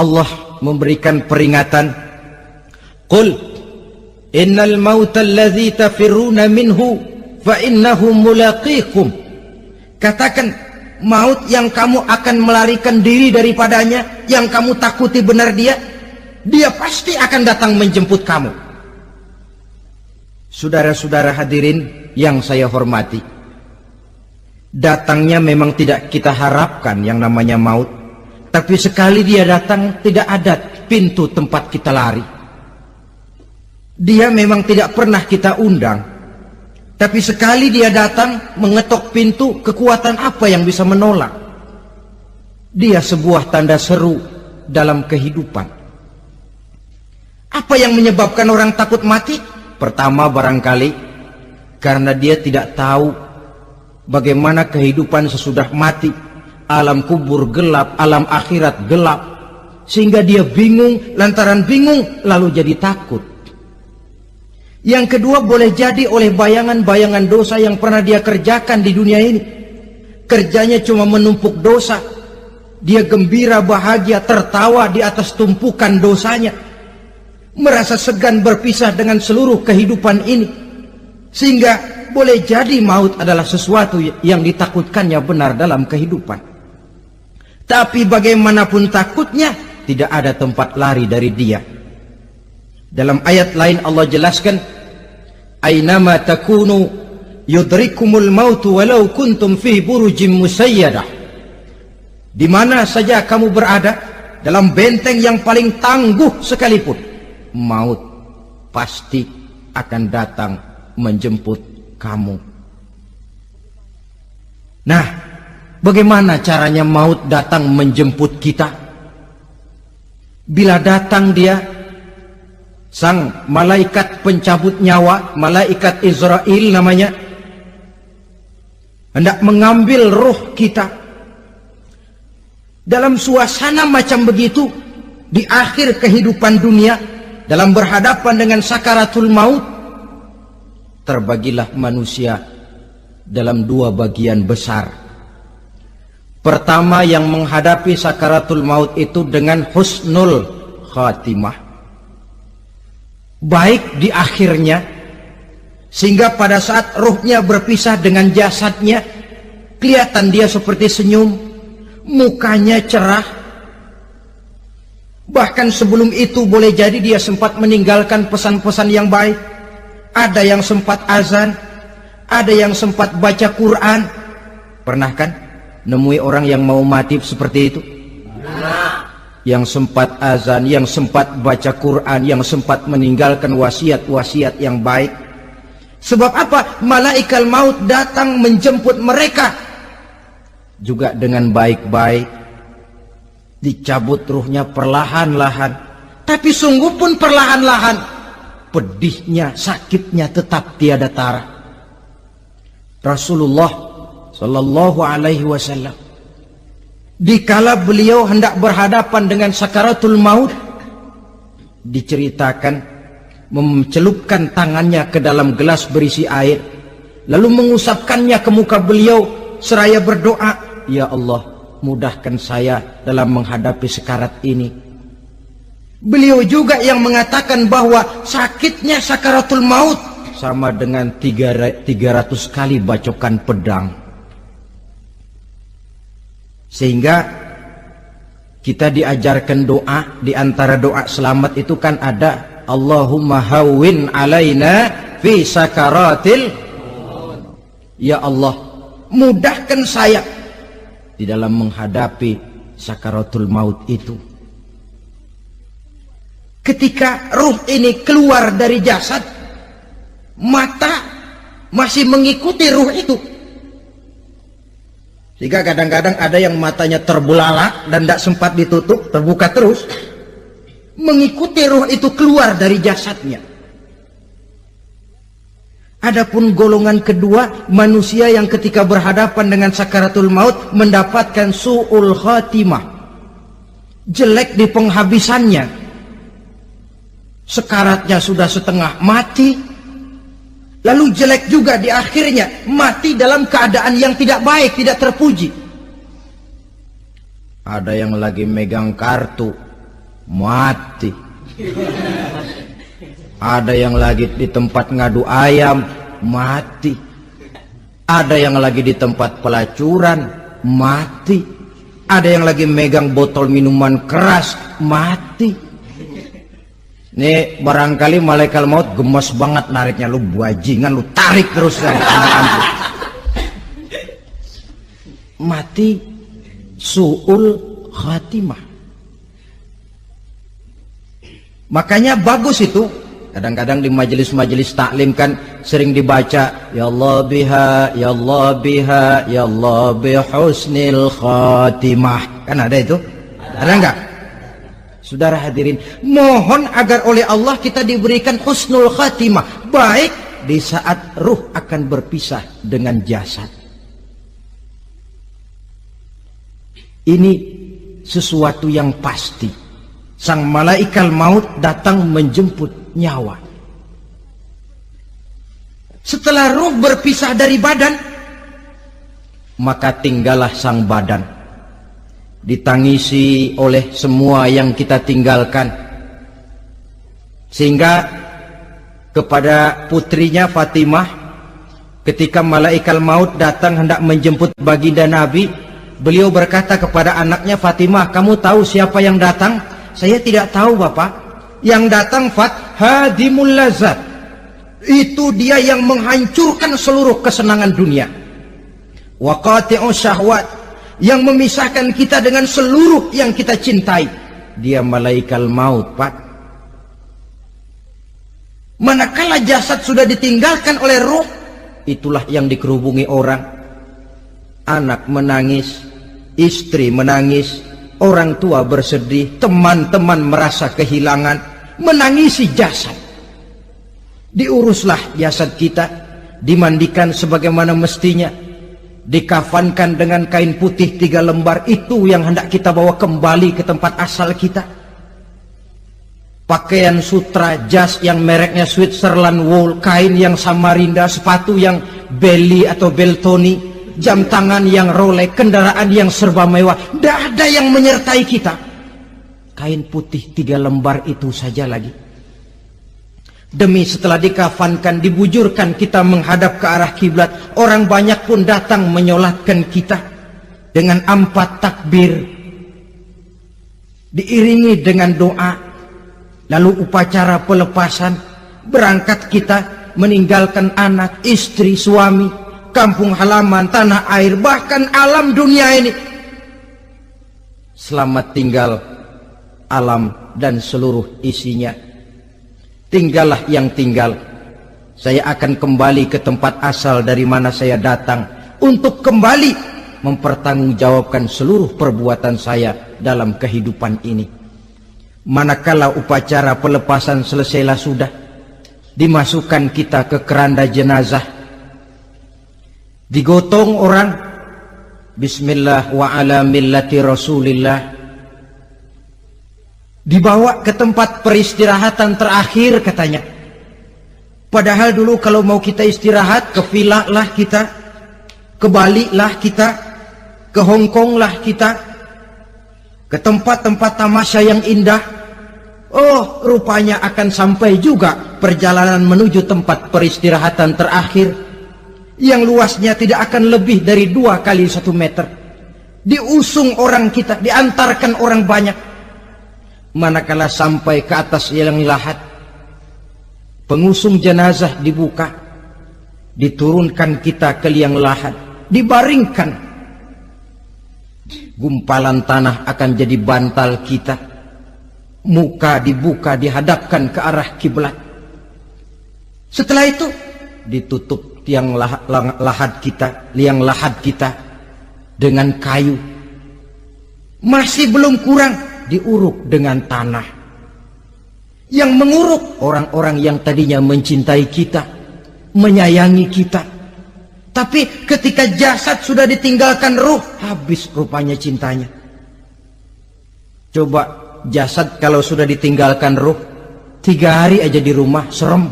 Allah memberikan peringatan, qul innal mauta allazi tafirruna minhu fa innahu mulaqikum. Katakan, maut yang kamu akan melarikan diri daripadanya, yang kamu takuti benar dia pasti akan datang menjemput kamu. Saudara-saudara hadirin yang saya hormati, datangnya memang tidak kita harapkan yang namanya maut, tapi sekali dia datang tidak ada pintu tempat kita lari. Dia memang tidak pernah kita undang, tapi sekali dia datang mengetok pintu, kekuatan apa yang bisa menolak? Dia sebuah tanda seru dalam kehidupan. Apa yang menyebabkan orang takut mati? Pertama, barangkali karena dia tidak tahu bagaimana kehidupan sesudah mati. Alam kubur gelap, alam akhirat gelap, sehingga dia bingung. Lantaran bingung lalu jadi takut. Yang kedua, boleh jadi oleh bayangan-bayangan dosa yang pernah dia kerjakan di dunia ini. Kerjanya cuma menumpuk dosa. Dia gembira, bahagia, tertawa di atas tumpukan dosanya, merasa segan berpisah dengan seluruh kehidupan ini, sehingga boleh jadi maut adalah sesuatu yang ditakutkannya benar dalam kehidupan. Tapi bagaimanapun takutnya, tidak ada tempat lari dari dia. Dalam ayat lain Allah jelaskan, ainama takunu yudrikumul mautu walau kuntum fi burujim musayyadah. Di mana saja kamu berada, dalam benteng yang paling tangguh sekalipun, maut pasti akan datang menjemput kamu. Nah, bagaimana caranya maut datang menjemput kita? Bila datang dia, sang malaikat pencabut nyawa, malaikat Israel namanya, hendak mengambil roh kita. Dalam suasana macam begitu, di akhir kehidupan dunia, dalam berhadapan dengan sakaratul maut, terbagilah manusia dalam dua bagian besar. Pertama, yang menghadapi sakaratul maut itu dengan husnul khatimah, baik di akhirnya, sehingga pada saat ruhnya berpisah dengan jasadnya, kelihatan dia seperti senyum, mukanya cerah. Bahkan sebelum itu boleh jadi dia sempat meninggalkan pesan-pesan yang baik. Ada yang sempat azan, ada yang sempat baca Quran. Pernah kan nemui orang yang mau mati seperti itu? Yang sempat azan, yang sempat baca Quran, yang sempat meninggalkan wasiat-wasiat yang baik. Sebab apa? Malaikat maut datang menjemput mereka juga dengan baik-baik, dicabut ruhnya perlahan-lahan, tapi sungguh pun perlahan-lahan. Pedihnya, sakitnya tetap tiada tara. Rasulullah Sallallahu Alaihi Wasallam, dikala beliau hendak berhadapan dengan sakaratul maut, diceritakan mencelupkan tangannya ke dalam gelas berisi air, lalu mengusapkannya ke muka beliau seraya berdoa, ya Allah, mudahkan saya dalam menghadapi sekarat ini. Beliau juga yang mengatakan bahwa sakitnya sakaratul maut sama dengan 300 kali bacokan pedang. Sehingga kita diajarkan doa, di antara doa selamat itu kan ada Allahumma hawwin alaina fi sakaratil, ya Allah, mudahkan saya di dalam menghadapi sakaratul maut itu. Ketika ruh ini keluar dari jasad, mata masih mengikuti ruh itu. Sehingga kadang-kadang ada yang matanya terbelalak dan tidak sempat ditutup, terbuka terus, mengikuti ruh itu keluar dari jasadnya. Adapun golongan kedua, manusia yang ketika berhadapan dengan sakaratul maut mendapatkan su'ul khatimah, jelek di penghabisannya. Sekaratnya sudah setengah mati, lalu jelek juga di akhirnya, mati dalam keadaan yang tidak baik, tidak terpuji. Ada yang lagi megang kartu, mati. Ada yang lagi di tempat ngadu ayam, mati. Ada yang lagi di tempat pelacuran, mati. Ada yang lagi megang botol minuman keras, mati. Nih barangkali malaikat maut gemes banget nariknya, lu bajingan, lu tarik terus kan. Mati su'ul khatimah. Makanya bagus itu. Kadang-kadang di majelis-majelis taklim kan sering dibaca, ya Allah biha, ya Allah biha, ya Allah bihusnil khatimah. Kan ada itu? Ada enggak? Saudara hadirin, mohon agar oleh Allah kita diberikan husnul khatimah, baik di saat ruh akan berpisah dengan jasad. Ini sesuatu yang pasti. Sang malaikat maut datang menjemput nyawa. Setelah ruh berpisah dari badan, maka tinggallah sang badan, ditangisi oleh semua yang kita tinggalkan. Sehingga kepada putrinya Fatimah, ketika malaikat maut datang hendak menjemput baginda Nabi, beliau berkata kepada anaknya, Fatimah, kamu tahu siapa yang datang? Saya tidak tahu, Bapak. Yang datang hadimul lazat, itu dia yang menghancurkan seluruh kesenangan dunia. Wa qati'u syahwat, yang memisahkan kita dengan seluruh yang kita cintai. Dia malaikat maut, Pak. Manakala jasad sudah ditinggalkan oleh ruh, itulah yang dikerubungi orang. Anak menangis, istri menangis, orang tua bersedih, teman-teman merasa kehilangan, menangisi jasad. Diuruslah jasad kita, dimandikan sebagaimana mestinya, dikafankan dengan kain putih 3 lembar, itu yang hendak kita bawa kembali ke tempat asal kita. Pakaian sutra, jas yang mereknya Switzerland wool, kain yang Samarinda, sepatu yang Belly atau Beltoni, jam tangan yang Rolex, kendaraan yang serba mewah, tidak ada yang menyertai kita. Kain putih 3 lembar itu saja lagi. Demi setelah dikafankan, dibujurkan kita menghadap ke arah kiblat, orang banyak pun datang menyolatkan kita dengan 4 takbir, diiringi dengan doa. Lalu upacara pelepasan, berangkat kita meninggalkan anak, istri, suami, kampung halaman, tanah air, bahkan alam dunia ini. Selamat tinggal alam dan seluruh isinya. Tinggallah yang tinggal. Saya akan kembali ke tempat asal dari mana saya datang, untuk kembali mempertanggungjawabkan seluruh perbuatan saya dalam kehidupan ini. Manakala upacara pelepasan selesailah sudah, dimasukkan kita ke keranda jenazah, digotong orang, bismillah wa ala millati rasulillah, dibawa ke tempat peristirahatan terakhir katanya. Padahal dulu kalau mau kita istirahat, ke villa lah kita, ke Bali lah kita, ke Hong Kong lah kita, ke tempat-tempat tamasya yang indah. Oh, rupanya akan sampai juga perjalanan menuju tempat peristirahatan terakhir, yang luasnya tidak akan lebih dari 2 kali 1 meter. Diusung orang kita, diantarkan orang banyak. Manakala sampai ke atas liang lahat, pengusung jenazah dibuka, diturunkan kita ke liang lahat, dibaringkan. Gumpalan tanah akan jadi bantal kita, muka dibuka, dihadapkan ke arah kiblat. Setelah itu ditutup liang lahat kita dengan kayu. Masih belum kurang, diuruk dengan tanah. Yang menguruk orang-orang yang tadinya mencintai kita, menyayangi kita. Tapi ketika jasad sudah ditinggalkan ruh, habis rupanya cintanya. Coba jasad kalau sudah ditinggalkan ruh, 3 hari aja di rumah, serem.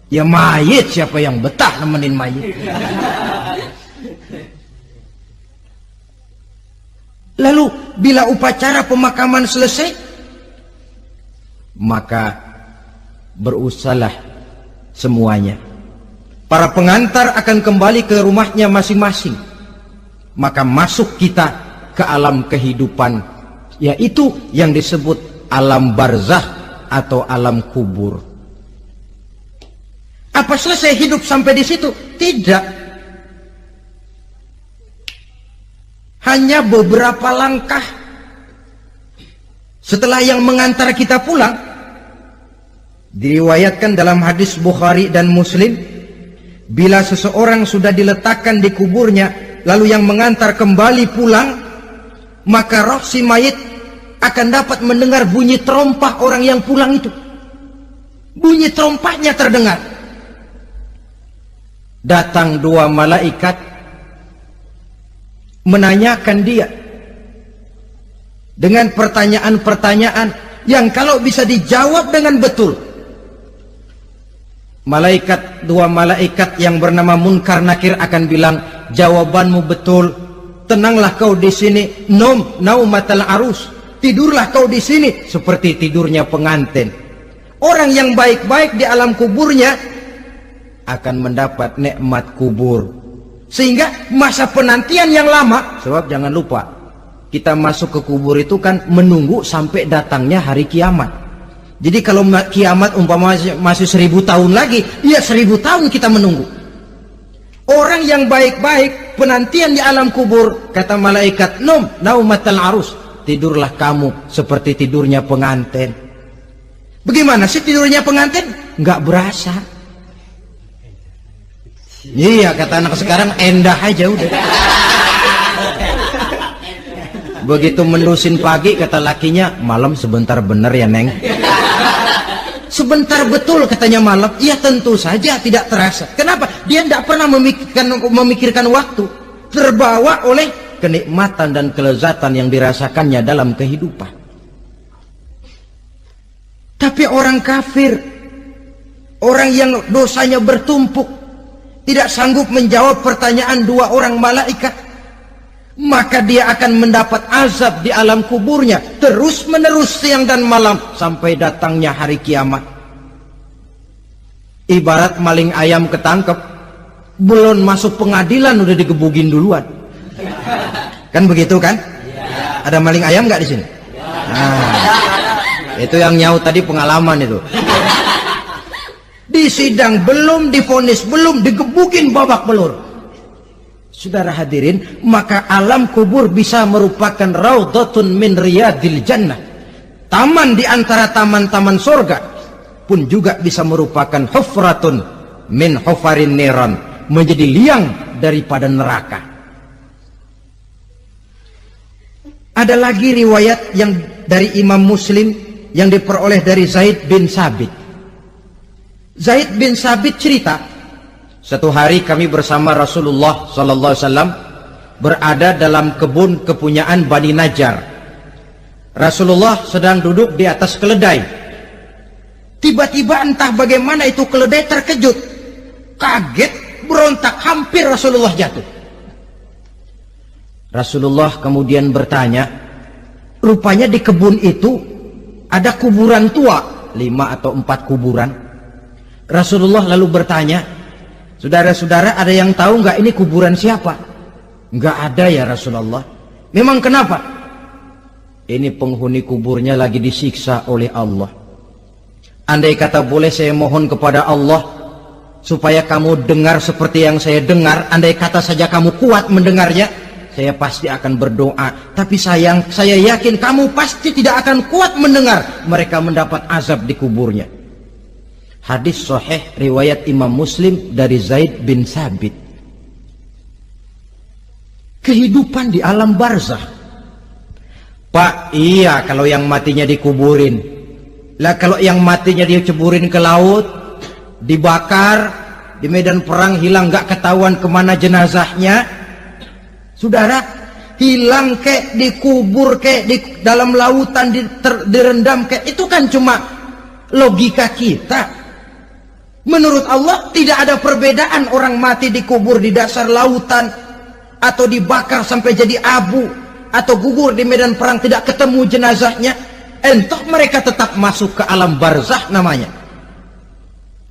Ya mayit, siapa yang betah nemenin mayit? Lalu bila upacara pemakaman selesai, maka berusahlah semuanya. Para pengantar akan kembali ke rumahnya masing-masing. Maka masuk kita ke alam kehidupan, yaitu yang disebut alam barzakh atau alam kubur. Apa selesai hidup sampai di situ? Tidak. Hanya beberapa langkah setelah yang mengantar kita pulang. Diriwayatkan dalam hadis Bukhari dan Muslim, bila seseorang sudah diletakkan di kuburnya, lalu yang mengantar kembali pulang, maka roh si mayit akan dapat mendengar bunyi terompah orang yang pulang itu. Bunyi terompahnya terdengar. Datang dua malaikat menanyakan dia dengan pertanyaan-pertanyaan yang kalau bisa dijawab dengan betul, dua malaikat yang bernama Munkar Nakir akan bilang, jawabanmu betul, tenanglah kau di sini, naumatal arus, tidurlah kau di sini seperti tidurnya pengantin. Orang yang baik-baik di alam kuburnya akan mendapat nikmat kubur, sehingga masa penantian yang lama. Sebab jangan lupa, kita masuk ke kubur itu kan menunggu sampai datangnya hari kiamat. Jadi kalau kiamat umpama masih 1000 tahun lagi, ya 1000 tahun kita menunggu. Orang yang baik-baik penantian di alam kubur, kata malaikat, naumatal arus, tidurlah kamu seperti tidurnya pengantin. Bagaimana sih tidurnya pengantin? Nggak berasa. Iya, kata anak sekarang, endah aja udah. Begitu mendusin pagi, kata lakinya, malam sebentar bener ya Neng. Sebentar betul katanya malam. Iya, tentu saja tidak terasa. Kenapa? Dia tidak pernah memikirkan waktu, terbawa oleh kenikmatan dan kelezatan yang dirasakannya dalam kehidupan. Tapi orang kafir, orang yang dosanya bertumpuk, tidak sanggup menjawab pertanyaan dua orang malaikat, maka dia akan mendapat azab di alam kuburnya terus menerus siang dan malam sampai datangnya hari kiamat. Ibarat maling ayam ketangkep, belum masuk pengadilan udah digebugin duluan. Kan begitu kan? Ada maling ayam nggak di sini? Nah, itu yang nyaut tadi pengalaman itu. Di sidang belum divonis, belum digebugin babak belur. Saudara hadirin, maka alam kubur bisa merupakan raudhatun min riyadil jannah, taman di antara taman-taman surga, pun juga bisa merupakan hufratun min hufarin niran, menjadi liang daripada neraka. Ada lagi riwayat yang dari Imam Muslim yang diperoleh dari Zaid bin Sabit. Zaid bin Sabit cerita, satu hari kami bersama Rasulullah sallallahu alaihi wasallam berada dalam kebun kepunyaan Bani Najjar. Rasulullah sedang duduk di atas keledai. Tiba-tiba entah bagaimana itu keledai terkejut, kaget, berontak, hampir Rasulullah jatuh. Rasulullah kemudian bertanya, rupanya di kebun itu ada kuburan tua, 5 atau 4 kuburan. Rasulullah lalu bertanya, saudara-saudara, ada yang tahu nggak ini kuburan siapa? Nggak ada ya Rasulullah. Memang kenapa? Ini penghuni kuburnya lagi disiksa oleh Allah. Andai kata boleh saya mohon kepada Allah supaya kamu dengar seperti yang saya dengar, andai kata saja kamu kuat mendengarnya, saya pasti akan berdoa. Tapi sayang, saya yakin kamu pasti tidak akan kuat mendengar mereka mendapat azab di kuburnya. Hadis sahih riwayat Imam Muslim dari Zaid bin Sabit. Kehidupan di alam barzakh. Pak, iya kalau yang matinya dikuburin. Lah kalau yang matinya diceburin ke laut, dibakar, di medan perang hilang gak ketahuan kemana jenazahnya. Saudara, hilang kek, dikubur kek, di dalam lautan direndam kek, itu kan cuma logika kita. Menurut Allah tidak ada perbedaan orang mati dikubur di dasar lautan, atau dibakar sampai jadi abu, atau gugur di medan perang tidak ketemu jenazahnya. entah mereka tetap masuk ke alam barzah namanya.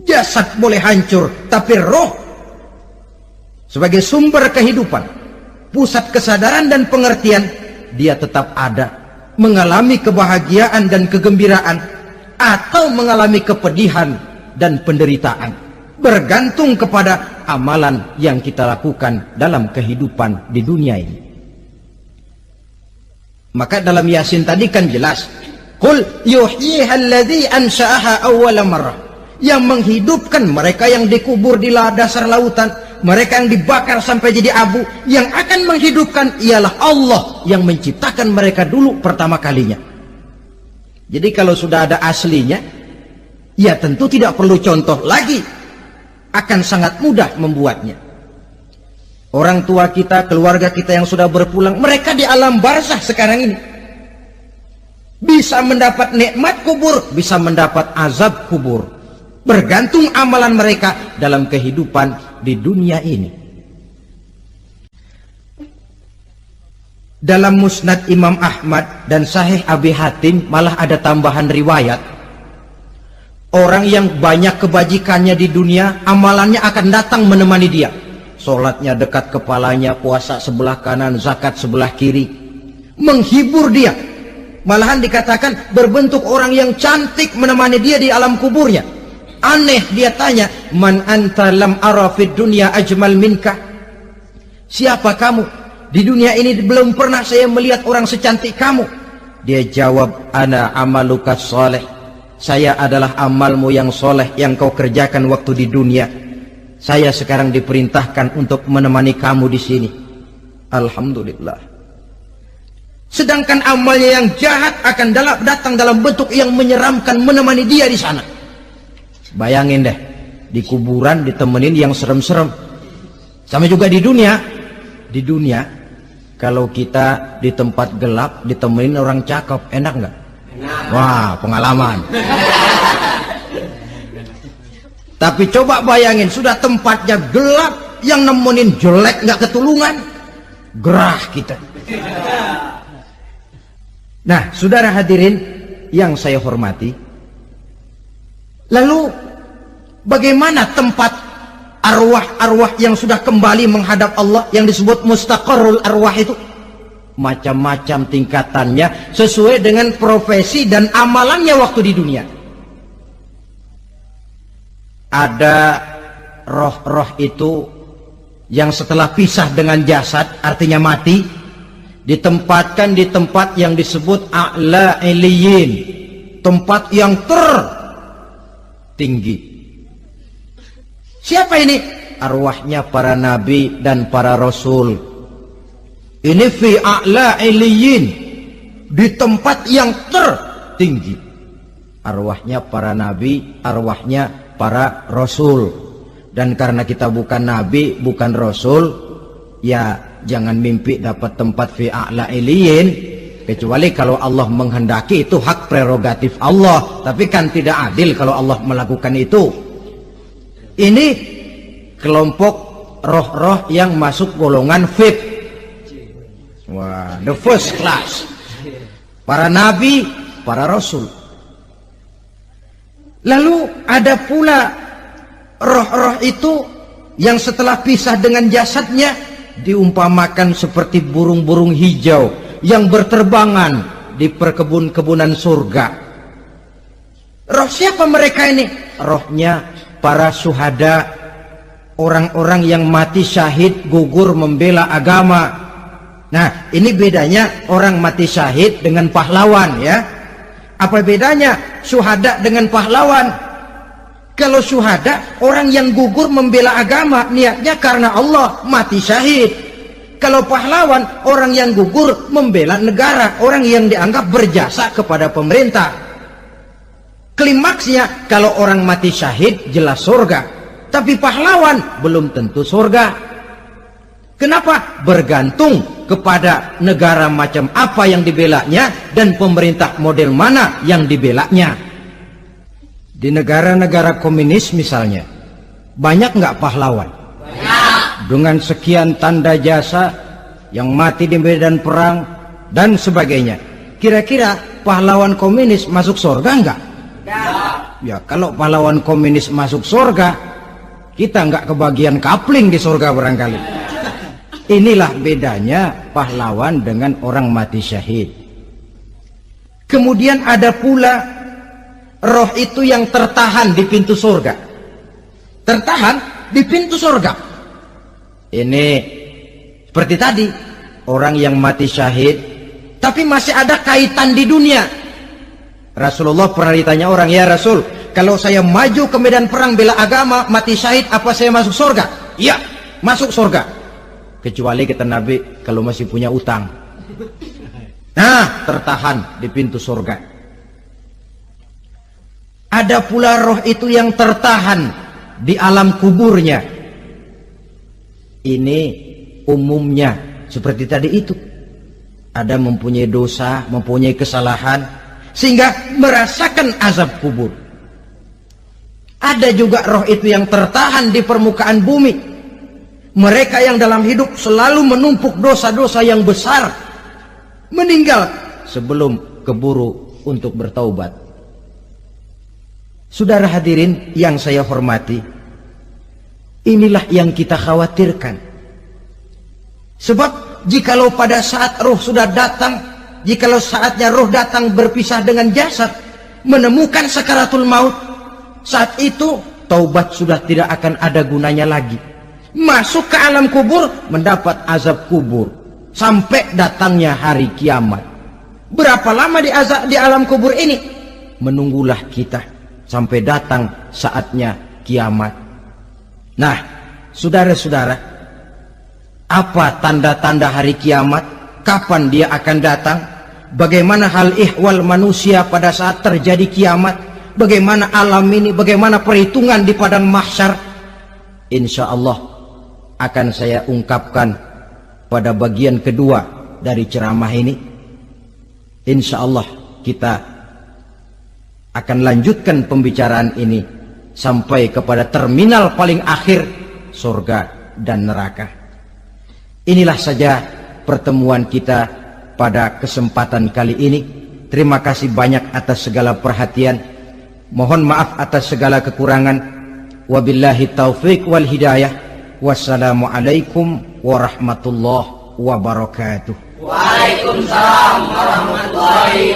Jasad boleh hancur, tapi roh sebagai sumber kehidupan, pusat kesadaran dan pengertian, dia tetap ada, mengalami kebahagiaan dan kegembiraan, atau mengalami kepedihan dan penderitaan, bergantung kepada amalan yang kita lakukan dalam kehidupan di dunia ini. Maka dalam Yasin tadi kan jelas, qul yuhyiha alladzi ansha'aha awwala marrah, yang menghidupkan mereka yang dikubur di dasar lautan, mereka yang dibakar sampai jadi abu, yang akan menghidupkan ialah Allah yang menciptakan mereka dulu pertama kalinya. Jadi kalau sudah ada aslinya, ya tentu tidak perlu contoh lagi, akan sangat mudah membuatnya. Orang tua kita, keluarga kita yang sudah berpulang, mereka di alam barzah sekarang ini bisa mendapat nikmat kubur, bisa mendapat azab kubur, bergantung amalan mereka dalam kehidupan di dunia ini. Dalam Musnad Imam Ahmad dan Sahih Abi Hatim malah ada tambahan riwayat, orang yang banyak kebajikannya di dunia, amalannya akan datang menemani dia. Sholatnya dekat kepalanya, puasa sebelah kanan, zakat sebelah kiri, menghibur dia. Malahan dikatakan berbentuk orang yang cantik menemani dia di alam kuburnya. Aneh, dia tanya, man anta lam ara fid dunya ajmal minka, siapa kamu? Di dunia ini belum pernah saya melihat orang secantik kamu. Dia jawab, ana amaluka soleh, saya adalah amalmu yang soleh yang kau kerjakan waktu di dunia. Saya sekarang diperintahkan untuk menemani kamu di sini. Alhamdulillah. Sedangkan amalnya yang jahat akan datang dalam bentuk yang menyeramkan menemani dia di sana. Bayangin deh, di kuburan ditemenin yang serem-serem. Sama juga di dunia. Di dunia, kalau kita di tempat gelap ditemenin orang cakep, enak nggak? Wah, pengalaman. Tapi coba bayangin, sudah tempatnya gelap, yang nemenin jelek nggak ketulungan, gerah kita. Nah, saudara hadirin yang saya hormati, lalu bagaimana tempat arwah-arwah yang sudah kembali menghadap Allah yang disebut mustaqarrul arwah itu? Macam-macam tingkatannya sesuai dengan profesi dan amalannya waktu di dunia. Ada roh-roh itu yang setelah pisah dengan jasad, artinya mati, ditempatkan di tempat yang disebut a'la iliyin, tempat yang tertinggi. Siapa ini? Arwahnya para nabi dan para rasul. Ini fi a'la iliyin, di tempat yang tertinggi. Arwahnya para nabi, arwahnya para rasul. Dan karena kita bukan nabi, bukan rasul, ya jangan mimpi dapat tempat fi a'la iliyin, kecuali kalau Allah menghendaki. Itu hak prerogatif Allah, tapi kan tidak adil kalau Allah melakukan itu. Ini kelompok roh-roh yang masuk golongan VIP. Wah, the first class. Para nabi, para rasul. Lalu ada pula roh-roh itu yang setelah pisah dengan jasadnya diumpamakan seperti burung-burung hijau yang berterbangan di perkebun-kebunan surga. Roh siapa mereka ini? Rohnya para syuhada, orang-orang yang mati syahid gugur membela agama. Nah, ini bedanya orang mati syahid dengan pahlawan, ya. Apa bedanya syuhada dengan pahlawan? Kalau syuhada, orang yang gugur membela agama, niatnya karena Allah, mati syahid. Kalau pahlawan, orang yang gugur membela negara, orang yang dianggap berjasa kepada pemerintah. Klimaksnya, kalau orang mati syahid jelas surga, tapi pahlawan belum tentu surga. Kenapa? Bergantung kepada negara macam apa yang dibelanya dan pemerintah model mana yang dibelanya. Di negara-negara komunis misalnya, banyak nggak pahlawan? Banyak. Dengan sekian tanda jasa yang mati di medan perang dan sebagainya. Kira-kira pahlawan komunis masuk surga enggak? Ya kalau pahlawan komunis masuk surga, kita enggak kebagian kapling di surga barangkali. Inilah bedanya pahlawan dengan orang mati syahid. Kemudian ada pula roh itu yang tertahan di pintu surga. Tertahan di pintu surga. Ini seperti tadi, orang yang mati syahid tapi masih ada kaitan di dunia. Rasulullah pernah ditanya orang, ya Rasul, kalau saya maju ke medan perang bela agama, mati syahid, apa saya masuk surga? Iya, masuk surga. Kecuali kata Nabi, kalau masih punya utang. Nah, tertahan di pintu surga. Ada pula roh itu yang tertahan di alam kuburnya. Ini umumnya seperti tadi itu. Ada mempunyai dosa, mempunyai kesalahan, sehingga merasakan azab kubur. Ada juga roh itu yang tertahan di permukaan bumi. Mereka yang dalam hidup selalu menumpuk dosa-dosa yang besar, meninggal sebelum keburu untuk bertaubat. Saudara hadirin yang saya hormati, inilah yang kita khawatirkan. Sebab jikalau pada saat roh sudah datang, jikalau saatnya roh datang berpisah dengan jasad, menemukan sakaratul maut, saat itu taubat sudah tidak akan ada gunanya lagi. Masuk ke alam kubur, mendapat azab kubur sampai datangnya hari kiamat. Berapa lama di alam kubur ini? Menunggulah kita sampai datang saatnya kiamat. Nah, saudara-saudara, apa tanda-tanda hari kiamat? Kapan dia akan datang? Bagaimana hal ihwal manusia pada saat terjadi kiamat? Bagaimana alam ini? Bagaimana perhitungan di padang mahsyar? Insya Allah akan saya ungkapkan pada bagian kedua dari ceramah ini. Insya Allah kita akan lanjutkan pembicaraan ini sampai kepada terminal paling akhir, surga dan neraka. Inilah saja pertemuan kita pada kesempatan kali ini. Terima kasih banyak atas segala perhatian. Mohon maaf atas segala kekurangan. Wabillahi taufiq wal hidayah. Wassalamualaikum warahmatullahi wabarakatuh. Waalaikumsalam warahmatullahi